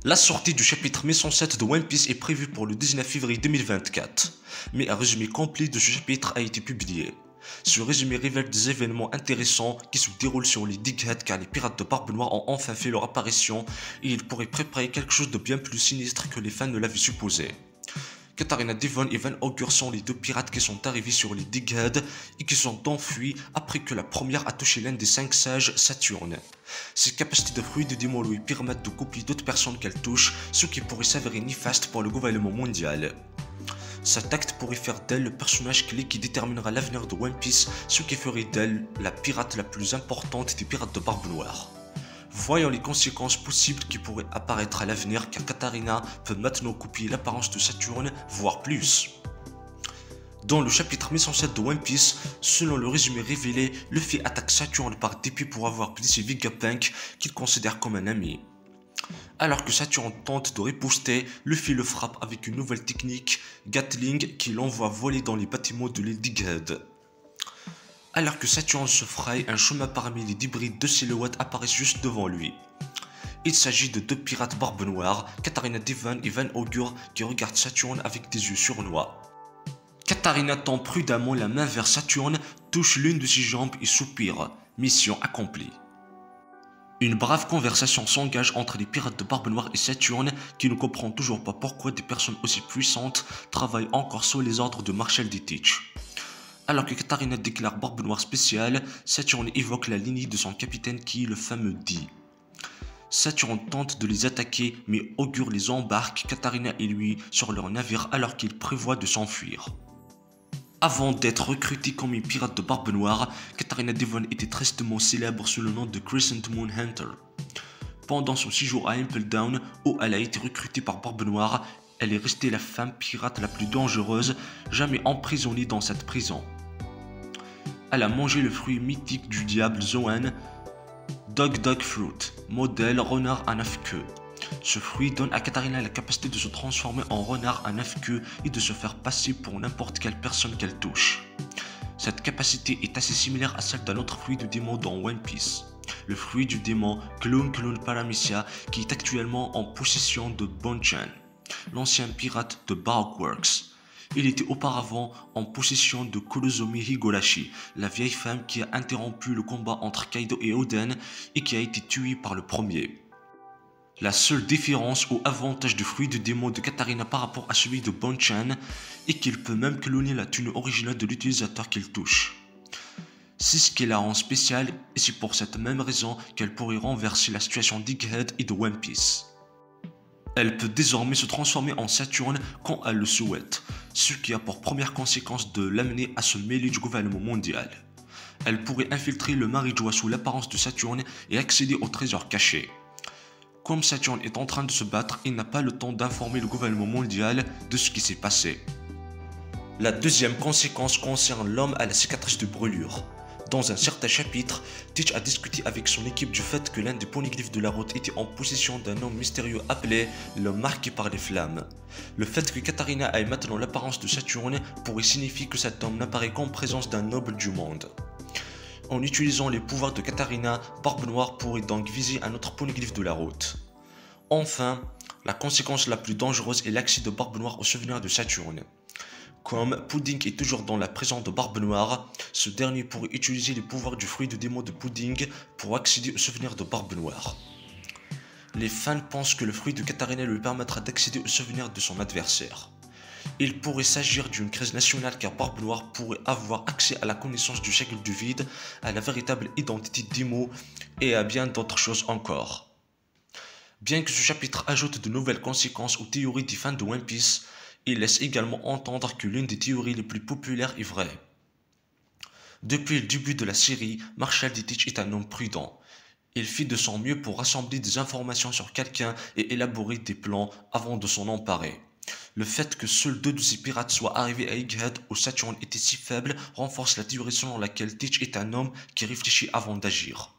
La sortie du chapitre 1107 de One Piece est prévue pour le 19 février 2024, mais un résumé complet de ce chapitre a été publié. Ce résumé révèle des événements intéressants qui se déroulent sur les Dighead car les pirates de Barbe Noire ont enfin fait leur apparition et ils pourraient préparer quelque chose de bien plus sinistre que les fans ne l'avaient supposé. Katarina Devon et Van Augur sont les deux pirates qui sont arrivés sur les Dighead et qui sont enfuis après que la première a touché l'un des 5 sages, Saturne. Ses capacités de fruits de démon lui permettent de copier d'autres personnes qu'elle touche, ce qui pourrait s'avérer néfaste pour le gouvernement mondial. Cet acte pourrait faire d'elle le personnage clé qui déterminera l'avenir de One Piece, ce qui ferait d'elle la pirate la plus importante des pirates de Barbe Noire. Voyons les conséquences possibles qui pourraient apparaître à l'avenir car Katarina peut maintenant copier l'apparence de Saturne, voire plus. Dans le chapitre 1107 de One Piece, selon le résumé révélé, Luffy attaque Saturne par dépit pour avoir blessé Vegapunk qu'il considère comme un ami. Alors que Saturne tente de riposter, Luffy le frappe avec une nouvelle technique, Gatling, qui l'envoie voler dans les bâtiments de l'île Dighead. Alors que Saturne se fraye, un chemin parmi les débris de silhouettes apparaît juste devant lui. Il s'agit de deux pirates Barbe Noire, Katarina Devon et Van Augur, qui regardent Saturne avec des yeux sournois. Katarina tend prudemment la main vers Saturne, touche l'une de ses jambes et soupire. Mission accomplie. Une brave conversation s'engage entre les pirates de Barbe Noire et Saturne, qui ne comprend toujours pas pourquoi des personnes aussi puissantes travaillent encore sous les ordres de Marshall D. Teach. Alors que Katarina déclare Barbe Noire spéciale, Saturne évoque la lignée de son capitaine qui est le fameux D. Saturne tente de les attaquer mais Augur les embarque, Katarina et lui, sur leur navire alors qu'ils prévoient de s'enfuir. Avant d'être recrutée comme une pirate de Barbe Noire, Katarina Devon était tristement célèbre sous le nom de Crescent Moon Hunter. Pendant son séjour à Impel Down, où elle a été recrutée par Barbe Noire, elle est restée la femme pirate la plus dangereuse, jamais emprisonnée dans cette prison. Elle a mangé le fruit mythique du diable Zoan, Dog Fruit, modèle renard à 9 queues. Ce fruit donne à Katarina la capacité de se transformer en renard à 9 queues et de se faire passer pour n'importe quelle personne qu'elle touche. Cette capacité est assez similaire à celle d'un autre fruit du démon dans One Piece, le fruit du démon Clone Paramecia qui est actuellement en possession de Bonchan, l'ancien pirate de Barkworks. Il était auparavant en possession de Kolozomi Higurashi, la vieille femme qui a interrompu le combat entre Kaido et Oden et qui a été tuée par le premier. La seule différence ou avantage du fruit de démon de Katarina par rapport à celui de Bonchan est qu'il peut même cloner la tenue originale de l'utilisateur qu'il touche. C'est ce qui la rend spéciale et c'est pour cette même raison qu'elle pourrait renverser la situation d'Egghead et de One Piece. Elle peut désormais se transformer en Saturne quand elle le souhaite, ce qui a pour première conséquence de l'amener à se mêler du gouvernement mondial. Elle pourrait infiltrer le Marijoa sous l'apparence de Saturne et accéder au trésor caché. Comme Saturne est en train de se battre, il n'a pas le temps d'informer le gouvernement mondial de ce qui s'est passé. La deuxième conséquence concerne l'homme à la cicatrice de brûlure. Dans un certain chapitre, Teach a discuté avec son équipe du fait que l'un des poneglyphes de la route était en possession d'un homme mystérieux appelé l'homme marqué par les flammes. Le fait que Katarina ait maintenant l'apparence de Saturne pourrait signifier que cet homme n'apparaît qu'en présence d'un noble du monde. En utilisant les pouvoirs de Katarina, Barbe Noire pourrait donc viser un autre poneglyphe de la route. Enfin, la conséquence la plus dangereuse est l'accès de Barbe Noire au souvenir de Saturne. Comme Pudding est toujours dans la présence de Barbe Noire, ce dernier pourrait utiliser les pouvoirs du fruit de démon de Pudding pour accéder au souvenir de Barbe Noire. Les fans pensent que le fruit de Katarina lui permettra d'accéder au souvenir de son adversaire. Il pourrait s'agir d'une crise nationale car Barbe Noire pourrait avoir accès à la connaissance du cercle du vide, à la véritable identité d'Imo et à bien d'autres choses encore. Bien que ce chapitre ajoute de nouvelles conséquences aux théories des fans de One Piece, il laisse également entendre que l'une des théories les plus populaires est vraie. Depuis le début de la série, Marshall D. Teach est un homme prudent. Il fit de son mieux pour rassembler des informations sur quelqu'un et élaborer des plans avant de s'en emparer. Le fait que seuls 2 de ces pirates soient arrivés à Egghead où Saturne était si faible renforce la théorie selon laquelle Teach est un homme qui réfléchit avant d'agir.